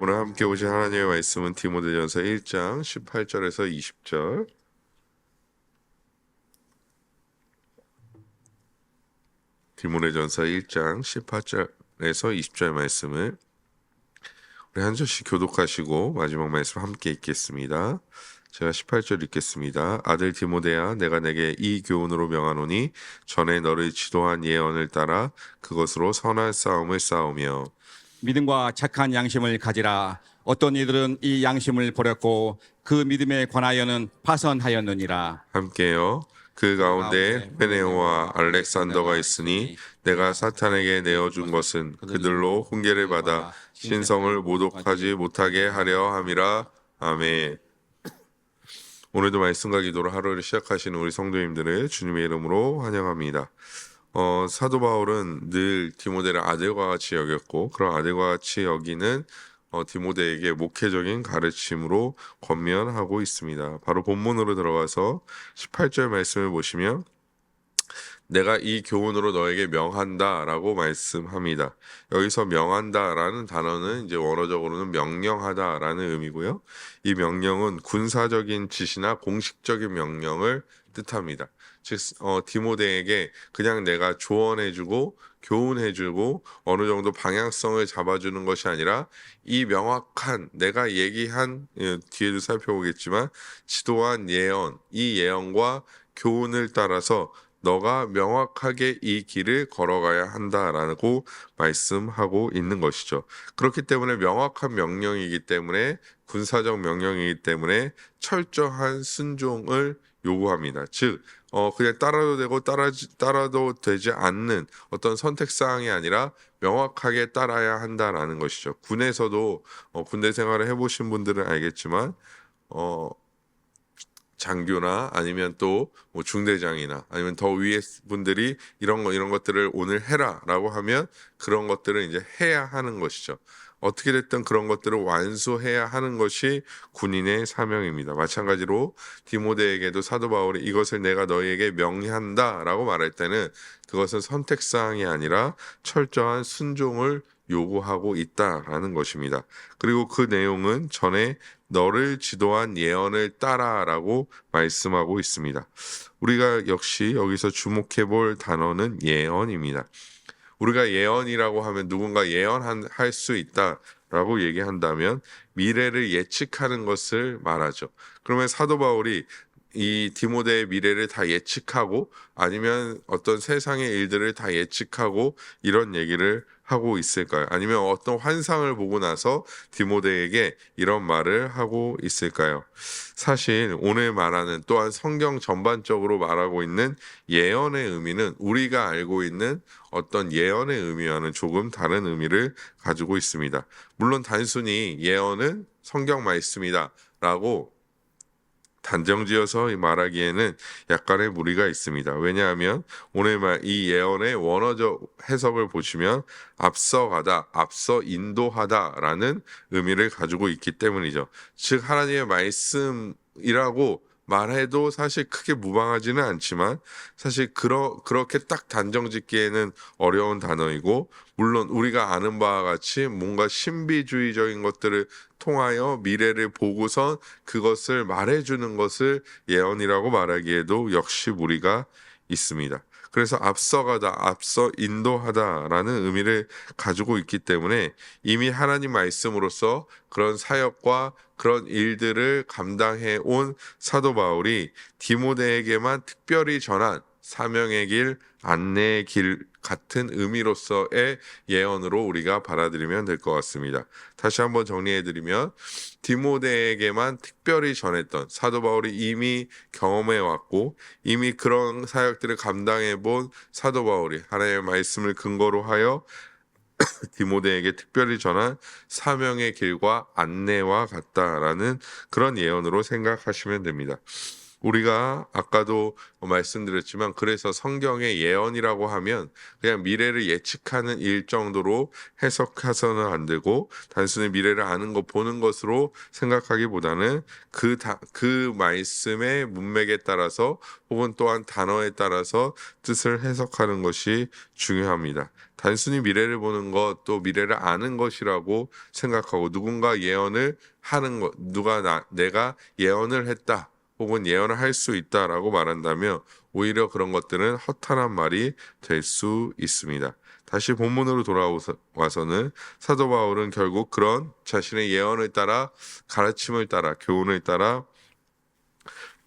오늘 함께 보신 하나님의 말씀은 디모데전서 1장 18절에서 20절. 디모데전서 1장 18절에서 20절 말씀을 우리 한 절씩 교독하시고 마지막 말씀 함께 읽겠습니다. 제가 18절 읽겠습니다. 아들 디모데야, 내가 내게 이 교훈으로 명하노니 전에 너를 지도한 예언을 따라 그것으로 선한 싸움을 싸우며 믿음과 착한 양심을 가지라. 어떤 이들은 이 양심을 버렸고 그 믿음에 관하여는 파선하였느니라. 함께요. 그 가운데 헤네오와 알렉산더가 있으니 내가 사탄에게 내어준 것은 그들로 훈계를 받아 신성을 모독하지 못하게 하려 함이라. 아멘. 오늘도 말씀과 기도로 하루를 시작하시는 우리 성도님들을 주님의 이름으로 환영합니다. 사도 바울은 늘 디모데를 아들과 같이 여겼고 그런 아들과 같이 여기는 디모데에게 목회적인 가르침으로 권면하고 있습니다. 바로 본문으로 들어가서 18절 말씀을 보시면 내가 이 교훈으로 너에게 명한다 라고 말씀합니다. 여기서 명한다 라는 단어는 이제 원어적으로는 명령하다 라는 의미고요. 이 명령은 군사적인 지시나 공식적인 명령을 뜻합니다. 즉 디모데에게 그냥 내가 조언해주고 교훈해주고 어느 정도 방향성을 잡아주는 것이 아니라 이 명확한 내가 얘기한 뒤에도 살펴보겠지만 지도한 예언, 이 예언과 교훈을 따라서 너가 명확하게 이 길을 걸어가야 한다라고 말씀하고 있는 것이죠. 그렇기 때문에 명확한 명령이기 때문에 군사적 명령이기 때문에 철저한 순종을 요구합니다. 즉 그냥 따라도 되고 따라도 되지 않는 어떤 선택사항이 아니라 명확하게 따라야 한다라는 것이죠. 군에서도 군대 생활을 해보신 분들은 알겠지만 장교나 아니면 또 뭐 중대장이나 아니면 더 위에 분들이 이런 것들을 오늘 해라라고 하면 그런 것들을 이제 해야 하는 것이죠. 어떻게 됐든 그런 것들을 완수해야 하는 것이 군인의 사명입니다. 마찬가지로 디모데에게도 사도 바울이 이것을 내가 너희에게 명한다라고 말할 때는 그것은 선택사항이 아니라 철저한 순종을 요구하고 있다라는 것입니다. 그리고 그 내용은 전에 너를 지도한 예언을 따라라고 말씀하고 있습니다. 우리가 역시 여기서 주목해 볼 단어는 예언입니다. 우리가 예언이라고 하면 누군가 예언할 수 있다라고 얘기한다면 미래를 예측하는 것을 말하죠. 그러면 사도 바울이 이 디모데의 미래를 다 예측하고 아니면 어떤 세상의 일들을 다 예측하고 이런 얘기를 하고 있을까요? 아니면 어떤 환상을 보고 나서 디모데에게 이런 말을 하고 있을까요? 사실 오늘 말하는 또한 성경 전반적으로 말하고 있는 예언의 의미는 우리가 알고 있는 어떤 예언의 의미와는 조금 다른 의미를 가지고 있습니다. 물론 단순히 예언은 성경 말씀이다 라고 단정지어서 말하기에는 약간의 무리가 있습니다. 왜냐하면 오늘 이 예언의 원어적 해석을 보시면 앞서가다, 앞서 인도하다라는 의미를 가지고 있기 때문이죠. 즉 하나님의 말씀이라고 말해도 사실 크게 무방하지는 않지만 사실 그렇게 딱 단정 짓기에는 어려운 단어이고 물론 우리가 아는 바와 같이 뭔가 신비주의적인 것들을 통하여 미래를 보고선 그것을 말해주는 것을 예언이라고 말하기에도 역시 무리가 있습니다. 그래서 앞서가다, 앞서 인도하다라는 의미를 가지고 있기 때문에 이미 하나님 말씀으로서 그런 사역과 그런 일들을 감당해 온 사도 바울이 디모데에게만 특별히 전한 사명의 길, 안내의 길 같은 의미로서의 예언으로 우리가 받아들이면 될 것 같습니다. 다시 한번 정리해드리면 디모데에게만 특별히 전했던 사도 바울이 이미 경험해왔고 이미 그런 사역들을 감당해본 사도 바울이 하나님의 말씀을 근거로 하여 디모데에게 특별히 전한 사명의 길과 안내와 같다라는 그런 예언으로 생각하시면 됩니다. 우리가 아까도 말씀드렸지만 그래서 성경의 예언이라고 하면 그냥 미래를 예측하는 일 정도로 해석해서는 안 되고 단순히 미래를 아는 것 보는 것으로 생각하기보다는 그 말씀의 문맥에 따라서 혹은 또한 단어에 따라서 뜻을 해석하는 것이 중요합니다. 단순히 미래를 보는 것 또 미래를 아는 것이라고 생각하고 누군가 예언을 하는 것 내가 예언을 했다 혹은 예언을 할 수 있다라고 말한다면 오히려 그런 것들은 허탄한 말이 될 수 있습니다. 다시 본문으로 돌아와서는 사도 바울은 결국 그런 자신의 예언을 따라 가르침을 따라 교훈을 따라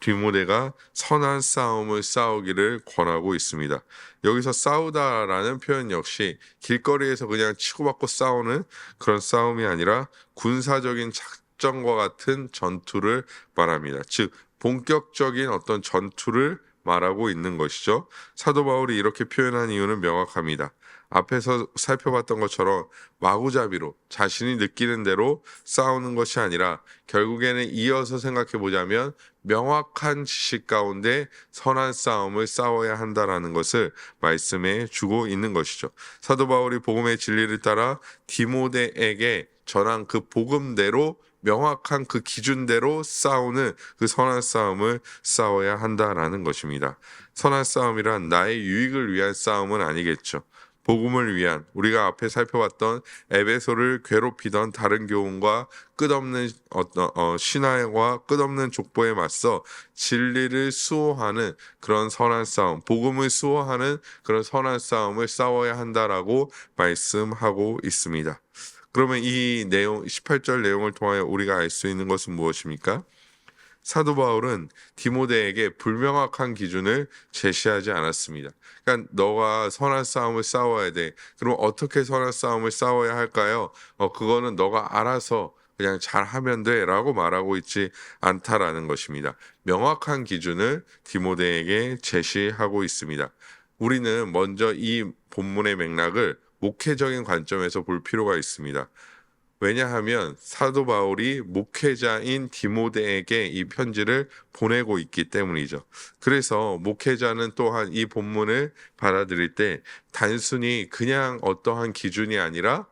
디모데가 선한 싸움을 싸우기를 권하고 있습니다. 여기서 싸우다라는 표현 역시 길거리에서 그냥 치고받고 싸우는 그런 싸움이 아니라 군사적인 작전과 같은 전투를 말합니다. 즉 본격적인 어떤 전투를 말하고 있는 것이죠. 사도 바울이 이렇게 표현한 이유는 명확합니다. 앞에서 살펴봤던 것처럼 마구잡이로 자신이 느끼는 대로 싸우는 것이 아니라 결국에는 이어서 생각해 보자면 명확한 지식 가운데 선한 싸움을 싸워야 한다라는 것을 말씀해 주고 있는 것이죠. 사도 바울이 복음의 진리를 따라 디모데에게 전한 그 복음대로 명확한 그 기준대로 싸우는 그 선한 싸움을 싸워야 한다라는 것입니다. 선한 싸움이란 나의 유익을 위한 싸움은 아니겠죠. 복음을 위한 우리가 앞에 살펴봤던 에베소를 괴롭히던 다른 교훈과 끝없는 신화와 끝없는 족보에 맞서 진리를 수호하는 그런 선한 싸움, 복음을 수호하는 그런 선한 싸움을 싸워야 한다라고 말씀하고 있습니다. 그러면 이 내용 18절 내용을 통하여 우리가 알 수 있는 것은 무엇입니까? 사도 바울은 디모데에게 불명확한 기준을 제시하지 않았습니다. 그러니까 너가 선한 싸움을 싸워야 돼. 그럼 어떻게 선한 싸움을 싸워야 할까요? 그거는 너가 알아서 그냥 잘하면 돼라고 말하고 있지 않다라는 것입니다. 명확한 기준을 디모데에게 제시하고 있습니다. 우리는 먼저 이 본문의 맥락을 목회적인 관점에서 볼 필요가 있습니다. 왜냐하면 사도 바울이 목회자인 디모데에게 이 편지를 보내고 있기 때문이죠. 그래서 목회자는 또한 이 본문을 받아들일 때 단순히 그냥 어떠한 기준이 아니라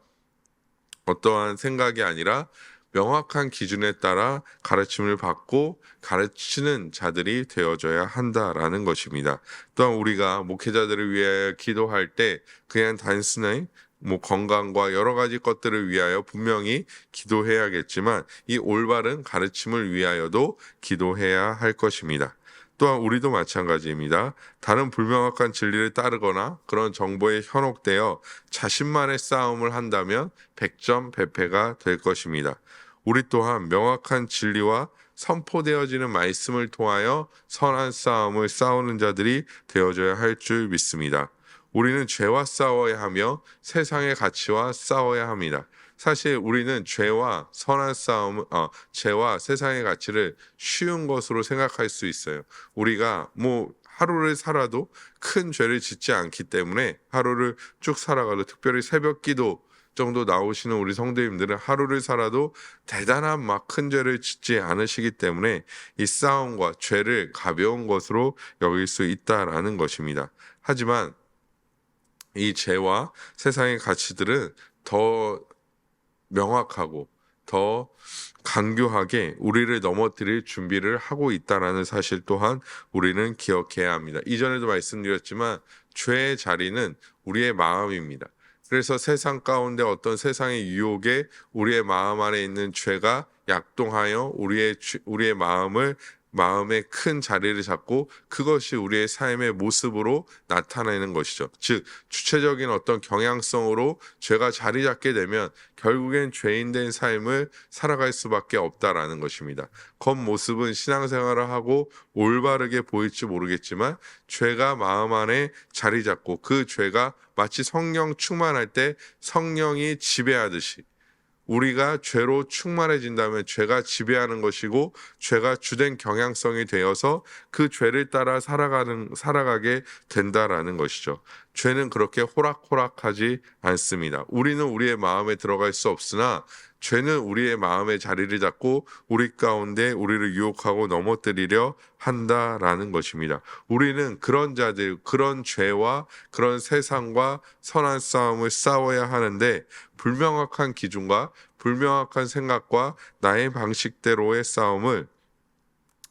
어떠한 생각이 아니라 명확한 기준에 따라 가르침을 받고 가르치는 자들이 되어져야 한다라는 것입니다. 또한 우리가 목회자들을 위해 기도할 때 그냥 단순히 건강과 여러 가지 것들을 위하여 분명히 기도해야겠지만 이 올바른 가르침을 위하여도 기도해야 할 것입니다. 또한 우리도 마찬가지입니다. 다른 불명확한 진리를 따르거나 그런 정보에 현혹되어 자신만의 싸움을 한다면 100점 배패가 될 것입니다. 우리 또한 명확한 진리와 선포되어지는 말씀을 통하여 선한 싸움을 싸우는 자들이 되어져야 할 줄 믿습니다. 우리는 죄와 싸워야 하며 세상의 가치와 싸워야 합니다. 사실 우리는 죄와 선한 싸움, 죄와 세상의 가치를 쉬운 것으로 생각할 수 있어요. 우리가 하루를 살아도 큰 죄를 짓지 않기 때문에 하루를 쭉 살아가도 특별히 새벽 기도 정도 나오시는 우리 성도님들은 하루를 살아도 대단한 큰 죄를 짓지 않으시기 때문에 이 싸움과 죄를 가벼운 것으로 여길 수 있다라는 것입니다. 하지만 이 죄와 세상의 가치들은 더 명확하고 더 강교하게 우리를 넘어뜨릴 준비를 하고 있다라는 사실 또한 우리는 기억해야 합니다. 이전에도 말씀드렸지만 죄의 자리는 우리의 마음입니다. 그래서 세상 가운데 어떤 세상의 유혹에 우리의 마음 안에 있는 죄가 약동하여 우리의 마음의 큰 자리를 잡고 그것이 우리의 삶의 모습으로 나타내는 것이죠. 즉 주체적인 어떤 경향성으로 죄가 자리 잡게 되면 결국엔 죄인된 삶을 살아갈 수밖에 없다라는 것입니다. 겉모습은 신앙생활을 하고 올바르게 보일지 모르겠지만 죄가 마음 안에 자리 잡고 그 죄가 마치 성령 충만할 때 성령이 지배하듯이 우리가 죄로 충만해진다면 죄가 지배하는 것이고 죄가 주된 경향성이 되어서 그 죄를 따라 살아가게 된다라는 것이죠. 죄는 그렇게 호락호락하지 않습니다. 우리는 우리의 마음에 들어갈 수 없으나 죄는 우리의 마음에 자리를 잡고 우리 가운데 우리를 유혹하고 넘어뜨리려 한다라는 것입니다. 우리는 그런 자들, 그런 죄와 그런 세상과 선한 싸움을 싸워야 하는데 불명확한 기준과 불명확한 생각과 나의 방식대로의 싸움을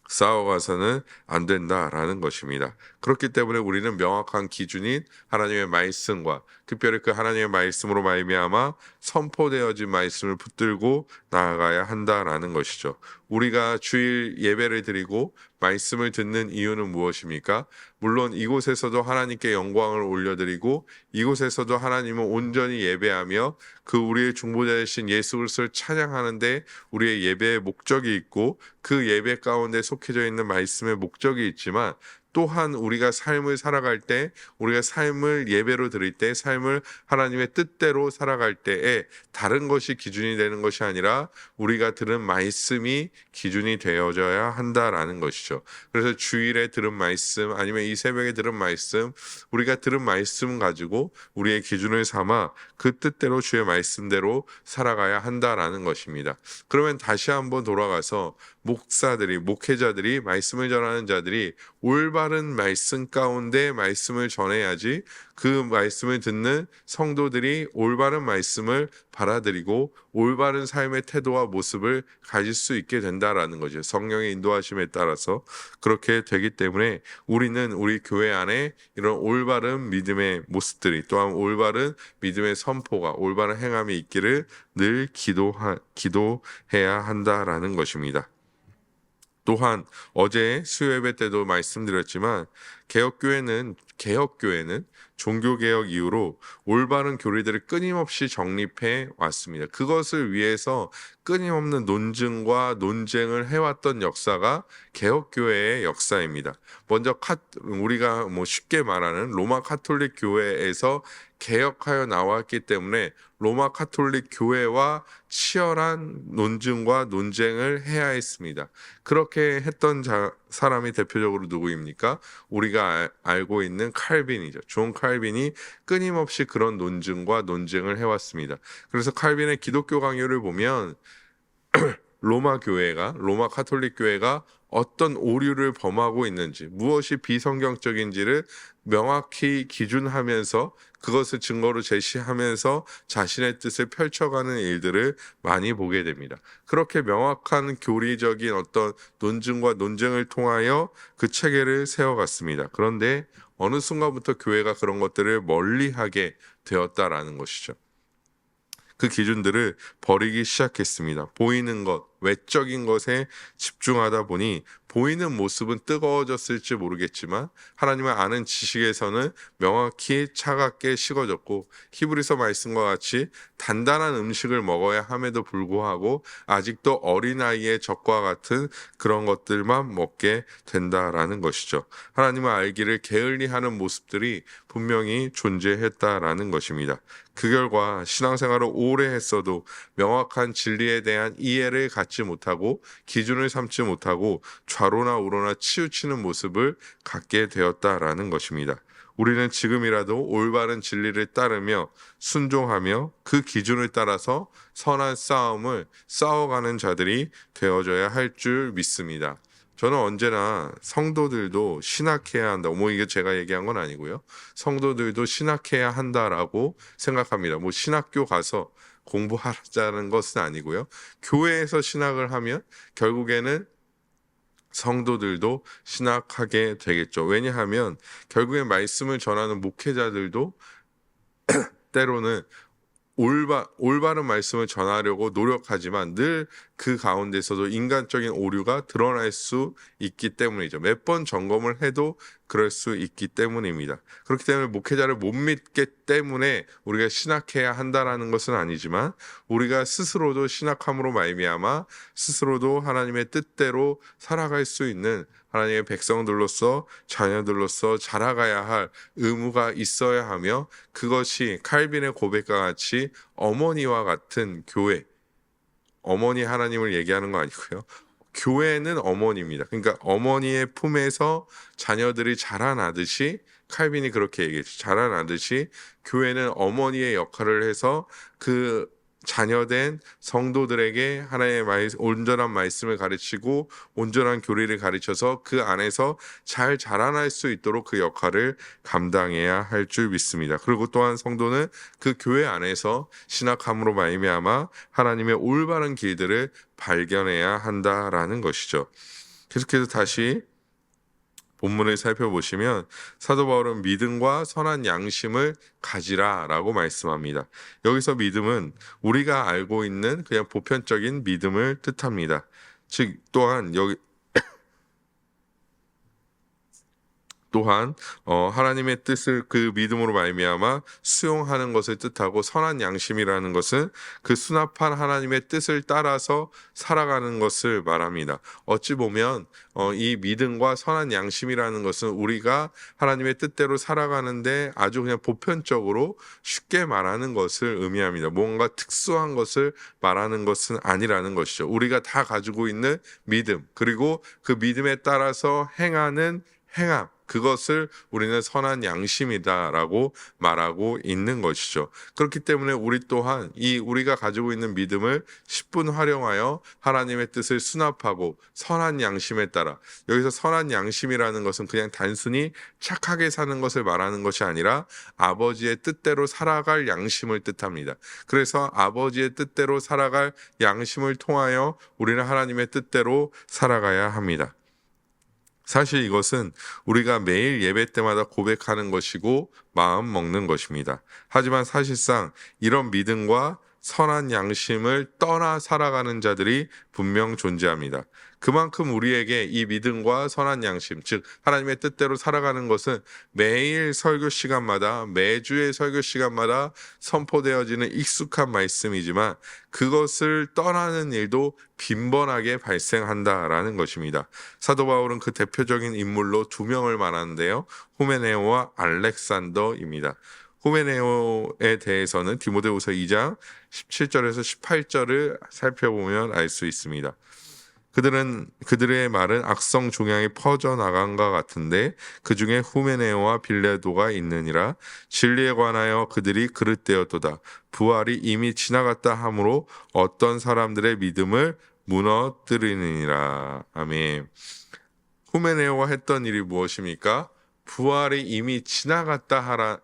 싸워가서는 안 된다라는 것입니다. 그렇기 때문에 우리는 명확한 기준인 하나님의 말씀과 특별히 그 하나님의 말씀으로 말미암아 선포되어진 말씀을 붙들고 나아가야 한다라는 것이죠. 우리가 주일 예배를 드리고 말씀을 듣는 이유는 무엇입니까? 물론 이곳에서도 하나님께 영광을 올려드리고 이곳에서도 하나님을 온전히 예배하며 그 우리의 중보자 되신 예수 그리스도를 찬양하는데 우리의 예배의 목적이 있고 그 예배 가운데 속해져 있는 말씀의 목적이 있지만 또한 우리가 삶을 살아갈 때 우리가 삶을 예배로 드릴 때 삶을 하나님의 뜻대로 살아갈 때에 다른 것이 기준이 되는 것이 아니라 우리가 들은 말씀이 기준이 되어져야 한다라는 것이죠. 그래서 주일에 들은 말씀 아니면 이 새벽에 들은 말씀 우리가 들은 말씀 가지고 우리의 기준을 삼아 그 뜻대로 주의 말씀대로 살아가야 한다라는 것입니다. 그러면 다시 한번 돌아가서 목사들이 목회자들이 말씀을 전하는 자들이 올바른 말씀 가운데 말씀을 전해야지 그 말씀을 듣는 성도들이 올바른 말씀을 받아들이고 올바른 삶의 태도와 모습을 가질 수 있게 된다라는 거죠. 성령의 인도하심에 따라서 그렇게 되기 때문에 우리는 우리 교회 안에 이런 올바른 믿음의 모습들이 또한 올바른 믿음의 선포가 올바른 행함이 있기를 늘 기도해야 한다라는 것입니다. 또한 어제 수요예배 때도 말씀드렸지만 개혁교회는 종교개혁 이후로 올바른 교리들을 끊임없이 정립해 왔습니다. 그것을 위해서 끊임없는 논증과 논쟁을 해왔던 역사가 개혁교회의 역사입니다. 먼저 우리가 쉽게 말하는 로마 카톨릭 교회에서 개혁하여 나왔기 때문에 로마 카톨릭 교회와 치열한 논증과 논쟁을 해야 했습니다. 그렇게 했던 사람이 대표적으로 누구입니까? 우리가 알고 있는 칼빈이죠. 존 칼빈이 끊임없이 그런 논증과 논쟁을 해왔습니다. 그래서 칼빈의 기독교 강요를 보면 로마 카톨릭 교회가 어떤 오류를 범하고 있는지, 무엇이 비성경적인지를 명확히 기준하면서 그것을 증거로 제시하면서 자신의 뜻을 펼쳐가는 일들을 많이 보게 됩니다. 그렇게 명확한 교리적인 어떤 논증과 논쟁을 통하여 그 체계를 세워갔습니다. 그런데 어느 순간부터 교회가 그런 것들을 멀리하게 되었다라는 것이죠. 그 기준들을 버리기 시작했습니다. 보이는 것, 외적인 것에 집중하다 보니 보이는 모습은 뜨거워졌을지 모르겠지만 하나님을 아는 지식에서는 명확히 차갑게 식어졌고 히브리서 말씀과 같이 단단한 음식을 먹어야 함에도 불구하고 아직도 어린아이의 젖과 같은 그런 것들만 먹게 된다라는 것이죠. 하나님을 알기를 게을리하는 모습들이 분명히 존재했다라는 것입니다. 그 결과 신앙생활을 오래 했어도 명확한 진리에 대한 이해를 갖지 못하고 기준을 삼지 못하고 좌로나 우로나 치우치는 모습을 갖게 되었다라는 것입니다. 우리는 지금이라도 올바른 진리를 따르며 순종하며 그 기준을 따라서 선한 싸움을 싸워가는 자들이 되어져야 할 줄 믿습니다. 저는 언제나 성도들도 신학해야 한다. 이게 제가 얘기한 건 아니고요. 성도들도 신학해야 한다라고 생각합니다. 신학교 가서 공부하자는 것은 아니고요. 교회에서 신학을 하면 결국에는 성도들도 신학하게 되겠죠. 왜냐하면 결국엔 말씀을 전하는 목회자들도 때로는 올바른 말씀을 전하려고 노력하지만 늘 그 가운데서도 인간적인 오류가 드러날 수 있기 때문이죠. 몇 번 점검을 해도 그럴 수 있기 때문입니다. 그렇기 때문에 목회자를 못 믿기 때문에 우리가 신학해야 한다라는 것은 아니지만 우리가 스스로도 신학함으로 말미암아 스스로도 하나님의 뜻대로 살아갈 수 있는 하나님의 백성들로서 자녀들로서 자라가야 할 의무가 있어야 하며 그것이 칼빈의 고백과 같이 어머니와 같은 교회, 어머니 하나님을 얘기하는 거 아니고요. 교회는 어머니입니다. 그러니까 어머니의 품에서 자녀들이 자라나듯이 칼빈이 그렇게 얘기했죠. 자라나듯이 교회는 어머니의 역할을 해서 그 자녀된 성도들에게 하나님의 온전한 말씀을 가르치고 온전한 교리를 가르쳐서 그 안에서 잘 자라날 수 있도록 그 역할을 감당해야 할 줄 믿습니다. 그리고 또한 성도는 그 교회 안에서 신학함으로 말미암아 하나님의 올바른 길들을 발견해야 한다라는 것이죠. 계속해서 다시 본문을 살펴보시면 사도 바울은 믿음과 선한 양심을 가지라라고 말씀합니다. 여기서 믿음은 우리가 알고 있는 그냥 보편적인 믿음을 뜻합니다. 즉 또한 하나님의 뜻을 그 믿음으로 말미암아 수용하는 것을 뜻하고, 선한 양심이라는 것은 그 수납한 하나님의 뜻을 따라서 살아가는 것을 말합니다. 어찌 보면 이 믿음과 선한 양심이라는 것은 우리가 하나님의 뜻대로 살아가는데 아주 그냥 보편적으로 쉽게 말하는 것을 의미합니다. 뭔가 특수한 것을 말하는 것은 아니라는 것이죠. 우리가 다 가지고 있는 믿음, 그리고 그 믿음에 따라서 행하는 행함, 그것을 우리는 선한 양심이다라고 말하고 있는 것이죠. 그렇기 때문에 우리 또한 우리가 가지고 있는 믿음을 10분 활용하여 하나님의 뜻을 수납하고 선한 양심에 따라, 여기서 선한 양심이라는 것은 그냥 단순히 착하게 사는 것을 말하는 것이 아니라 아버지의 뜻대로 살아갈 양심을 뜻합니다. 그래서 아버지의 뜻대로 살아갈 양심을 통하여 우리는 하나님의 뜻대로 살아가야 합니다. 사실 이것은 우리가 매일 예배 때마다 고백하는 것이고 마음 먹는 것입니다. 하지만 사실상 이런 믿음과 선한 양심을 떠나 살아가는 자들이 분명 존재합니다. 그만큼 우리에게 이 믿음과 선한 양심, 즉 하나님의 뜻대로 살아가는 것은 매일 설교 시간마다, 매주의 설교 시간마다 선포되어지는 익숙한 말씀이지만 그것을 떠나는 일도 빈번하게 발생한다라는 것입니다. 사도 바울은 그 대표적인 인물로 두 명을 말하는데요. 후메네오와 알렉산더입니다. 후메네오에 대해서는 디모데후서 2장 17절에서 18절을 살펴보면 알 수 있습니다. 그들의 말은 악성 종양이 퍼져나간 것 같은데 그 중에 후메네오와 빌레도가 있느니라. 진리에 관하여 그들이 그릇되었도다. 부활이 이미 지나갔다 하므로 어떤 사람들의 믿음을 무너뜨리느니라. 아멘. 후메네오가 했던 일이 무엇입니까? 부활이 이미 지나갔다라는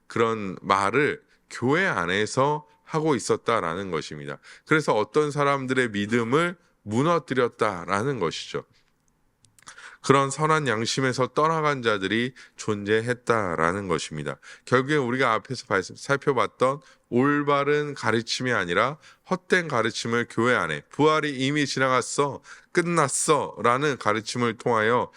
그런 말을 교회 안에서 하고 있었다라는 것입니다. 그래서 어떤 사람들의 믿음을 무너뜨렸다라는 것이죠. 그런 선한 양심에서 떠나간 자들이 존재했다라는 것입니다. 결국에 우리가 앞에서 살펴봤던 올바른 가르침이 아니라 헛된 가르침을 교회 안에, 부활이 이미 지나갔어, 끝났어 라는 가르침을 통하여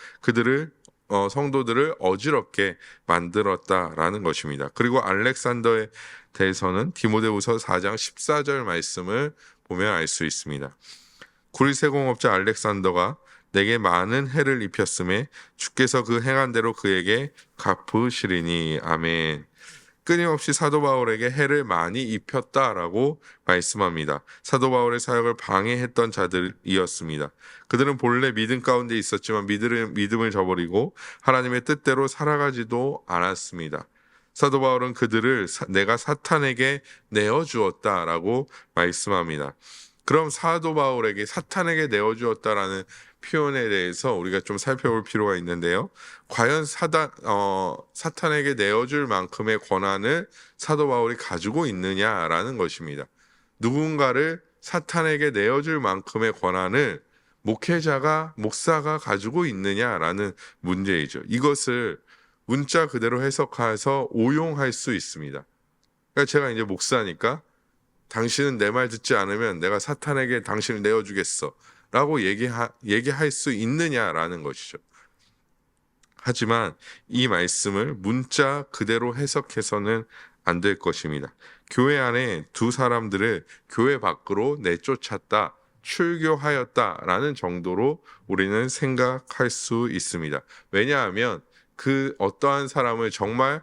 성도들을 어지럽게 만들었다라는 것입니다. 그리고 알렉산더에 대해서는 디모데후서 4장 14절 말씀을 보면 알 수 있습니다. 구리세공업자 알렉산더가 내게 많은 해를 입혔음에 주께서 그 행한 대로 그에게 갚으시리니. 아멘. 끊임없이 사도 바울에게 해를 많이 입혔다라고 말씀합니다. 사도 바울의 사역을 방해했던 자들이었습니다. 그들은 본래 믿음 가운데 있었지만 믿음을 저버리고 하나님의 뜻대로 살아가지도 않았습니다. 사도 바울은 그들을 내가 사탄에게 내어주었다라고 말씀합니다. 그럼 사도 바울에게 사탄에게 내어주었다라는 표현에 대해서 우리가 좀 살펴볼 필요가 있는데요. 과연 사탄에게 내어줄 만큼의 권한을 사도 바울이 가지고 있느냐라는 것입니다. 누군가를 사탄에게 내어줄 만큼의 권한을 목사가 가지고 있느냐라는 문제이죠. 이것을 문자 그대로 해석해서 오용할 수 있습니다. 그러니까 제가 이제 목사니까 당신은 내 말 듣지 않으면 내가 사탄에게 당신을 내어주겠어 라고 얘기할 수 있느냐라는 것이죠. 하지만 이 말씀을 문자 그대로 해석해서는 안 될 것입니다. 교회 안에 두 사람들을 교회 밖으로 내쫓았다, 출교하였다라는 정도로 우리는 생각할 수 있습니다. 왜냐하면 그 어떠한 사람을 정말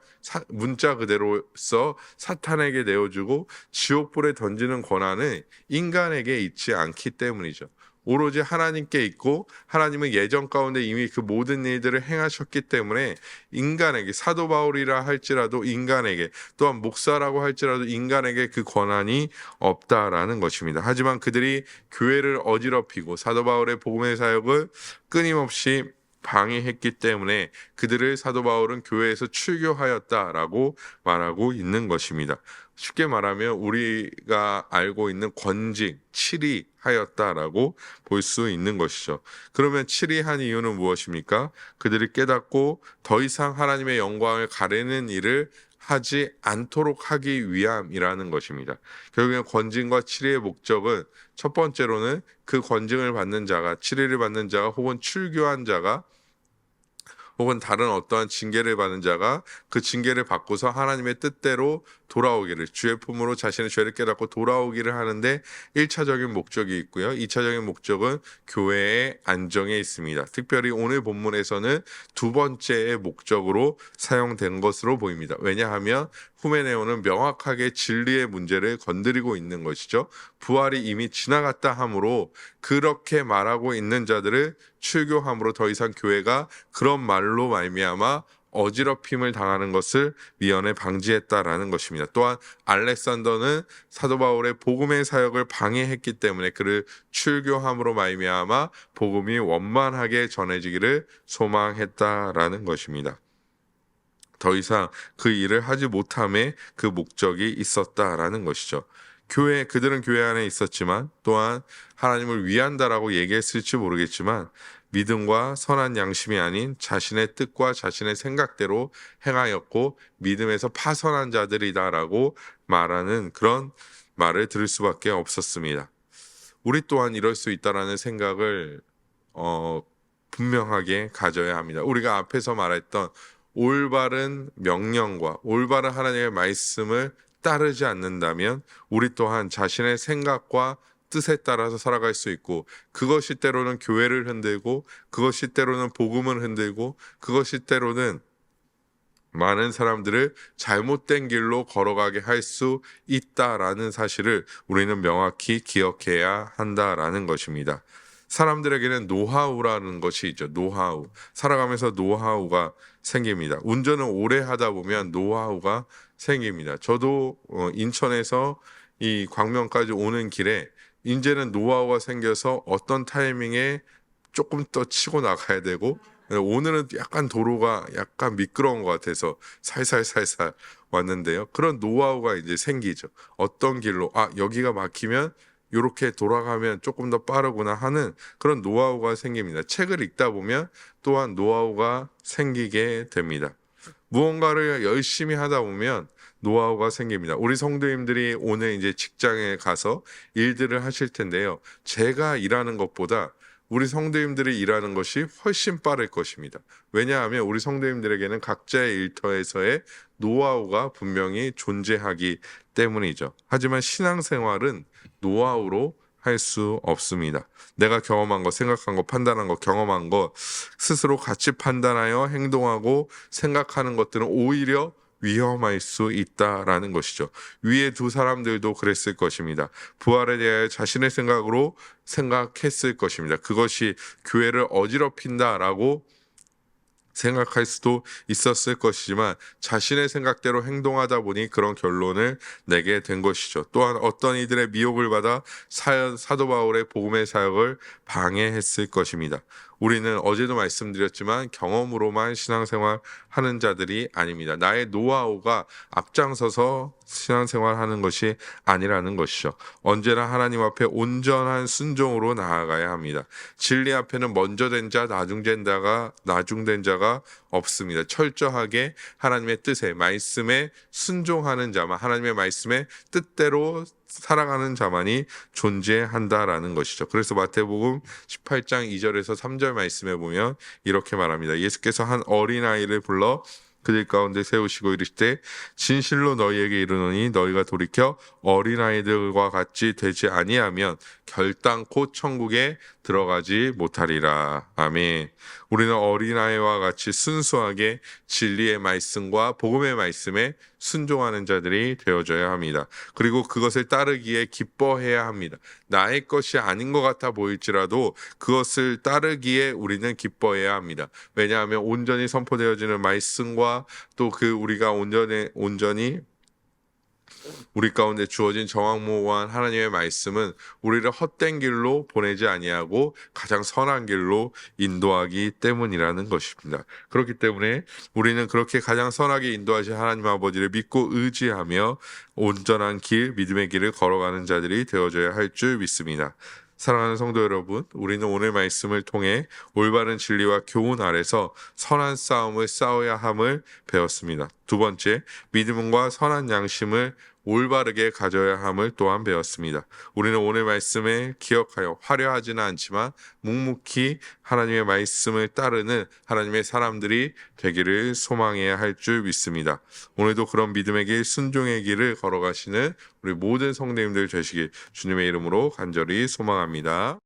문자 그대로서 사탄에게 내어주고 지옥불에 던지는 권한은 인간에게 있지 않기 때문이죠. 오로지 하나님께 있고 하나님은 예전 가운데 이미 그 모든 일들을 행하셨기 때문에 인간에게, 사도 바울이라 할지라도 인간에게, 또한 목사라고 할지라도 인간에게 그 권한이 없다라는 것입니다. 하지만 그들이 교회를 어지럽히고 사도 바울의 복음의 사역을 끊임없이 방해했기 때문에 그들을 사도 바울은 교회에서 출교하였다라고 말하고 있는 것입니다. 쉽게 말하면 우리가 알고 있는 권직, 치리하였다라고 볼 수 있는 것이죠. 그러면 치리한 이유는 무엇입니까? 그들이 깨닫고 더 이상 하나님의 영광을 가리는 일을 하지 않도록 하기 위함이라는 것입니다. 결국엔 권징과 치리의 목적은 첫 번째로는 그 권징을 받는 자가, 치리를 받는 자가, 혹은 출교한 자가, 혹은 다른 어떠한 징계를 받는 자가 그 징계를 받고서 하나님의 뜻대로 돌아오기를, 주의 품으로 자신의 죄를 깨닫고 돌아오기를 하는데 1차적인 목적이 있고요. 2차적인 목적은 교회의 안정에 있습니다. 특별히 오늘 본문에서는 두 번째의 목적으로 사용된 것으로 보입니다. 왜냐하면 후메네오는 명확하게 진리의 문제를 건드리고 있는 것이죠. 부활이 이미 지나갔다 하므로 그렇게 말하고 있는 자들을 출교함으로 더 이상 교회가 그런 말로 말미암아 어지럽힘을 당하는 것을 미연에 방지했다라는 것입니다. 또한 알렉산더는 사도 바울의 복음의 사역을 방해했기 때문에 그를 출교함으로 말미암아 복음이 원만하게 전해지기를 소망했다라는 것입니다. 더 이상 그 일을 하지 못함에 그 목적이 있었다라는 것이죠. 그들은 교회 안에 있었지만 또한 하나님을 위한다라고 얘기했을지 모르겠지만 믿음과 선한 양심이 아닌 자신의 뜻과 자신의 생각대로 행하였고 믿음에서 파선한 자들이다라고 말하는 그런 말을 들을 수밖에 없었습니다. 우리 또한 이럴 수 있다라는 생각을 분명하게 가져야 합니다. 우리가 앞에서 말했던 올바른 명령과 올바른 하나님의 말씀을 따르지 않는다면 우리 또한 자신의 생각과 뜻에 따라서 살아갈 수 있고, 그것이 때로는 교회를 흔들고, 그것이 때로는 복음을 흔들고, 그것이 때로는 많은 사람들을 잘못된 길로 걸어가게 할 수 있다라는 사실을 우리는 명확히 기억해야 한다라는 것입니다. 사람들에게는 노하우라는 것이 있죠. 노하우. 살아가면서 노하우가 생깁니다. 운전을 오래 하다 보면 노하우가 생깁니다. 저도 인천에서 이 광명까지 오는 길에 이제는 노하우가 생겨서 어떤 타이밍에 조금 더 치고 나가야 되고, 오늘은 약간 도로가 약간 미끄러운 것 같아서 살살살살 왔는데요. 그런 노하우가 이제 생기죠. 어떤 길로, 여기가 막히면 이렇게 돌아가면 조금 더 빠르구나 하는 그런 노하우가 생깁니다. 책을 읽다 보면 또한 노하우가 생기게 됩니다. 무언가를 열심히 하다 보면 노하우가 생깁니다. 우리 성도님들이 오늘 이제 직장에 가서 일들을 하실 텐데요. 제가 일하는 것보다 우리 성도님들이 일하는 것이 훨씬 빠를 것입니다. 왜냐하면 우리 성도님들에게는 각자의 일터에서의 노하우가 분명히 존재하기 때문이죠. 하지만 신앙생활은 노하우로 할 수 없습니다. 내가 경험한 것, 생각한 것, 판단한 것, 경험한 것 스스로 같이 판단하여 행동하고 생각하는 것들은 오히려 위험할 수 있다라는 것이죠. 위에 두 사람들도 그랬을 것입니다. 부활에 대하여 자신의 생각으로 생각했을 것입니다. 그것이 교회를 어지럽힌다라고 생각할 수도 있었을 것이지만 자신의 생각대로 행동하다 보니 그런 결론을 내게 된 것이죠. 또한 어떤 이들의 미혹을 받아 사도 바울의 복음의 사역을 방해했을 것입니다. 우리는 어제도 말씀드렸지만 경험으로만 신앙생활 하는 자들이 아닙니다. 나의 노하우가 앞장서서 신앙생활 하는 것이 아니라는 것이죠. 언제나 하나님 앞에 온전한 순종으로 나아가야 합니다. 진리 앞에는 먼저 된 자, 나중된 자가 없습니다. 철저하게 하나님의 뜻에, 말씀에 순종하는 자만, 하나님의 말씀의 뜻대로 살아가는 자만이 존재한다라는 것이죠. 그래서 마태복음 18장 2절에서 3절 말씀에 보면 이렇게 말합니다. 예수께서 한 어린아이를 불러 그들 가운데 세우시고 이르시되 진실로 너희에게 이르노니 너희가 돌이켜 어린아이들과 같이 되지 아니하면 결단코 천국에 들어가지 못하리라. 아멘. 우리는 어린아이와 같이 순수하게 진리의 말씀과 복음의 말씀에 순종하는 자들이 되어져야 합니다. 그리고 그것을 따르기에 기뻐해야 합니다. 나의 것이 아닌 것 같아 보일지라도 그것을 따르기에 우리는 기뻐해야 합니다. 왜냐하면 온전히 선포되어지는 말씀과 또 그 우리가 온전히 우리 가운데 주어진 정확무고한 하나님의 말씀은 우리를 헛된 길로 보내지 아니하고 가장 선한 길로 인도하기 때문이라는 것입니다. 그렇기 때문에 우리는 그렇게 가장 선하게 인도하신 하나님 아버지를 믿고 의지하며 온전한 길, 믿음의 길을 걸어가는 자들이 되어져야 할 줄 믿습니다. 사랑하는 성도 여러분, 우리는 오늘 말씀을 통해 올바른 진리와 교훈 아래서 선한 싸움을 싸워야 함을 배웠습니다. 두 번째, 믿음과 선한 양심을 올바르게 가져야 함을 또한 배웠습니다. 우리는 오늘 말씀에 기억하여 화려하지는 않지만 묵묵히 하나님의 말씀을 따르는 하나님의 사람들이 되기를 소망해야 할 줄 믿습니다. 오늘도 그런 믿음의 길, 순종의 길을 걸어가시는 우리 모든 성도님들 되시길 주님의 이름으로 간절히 소망합니다.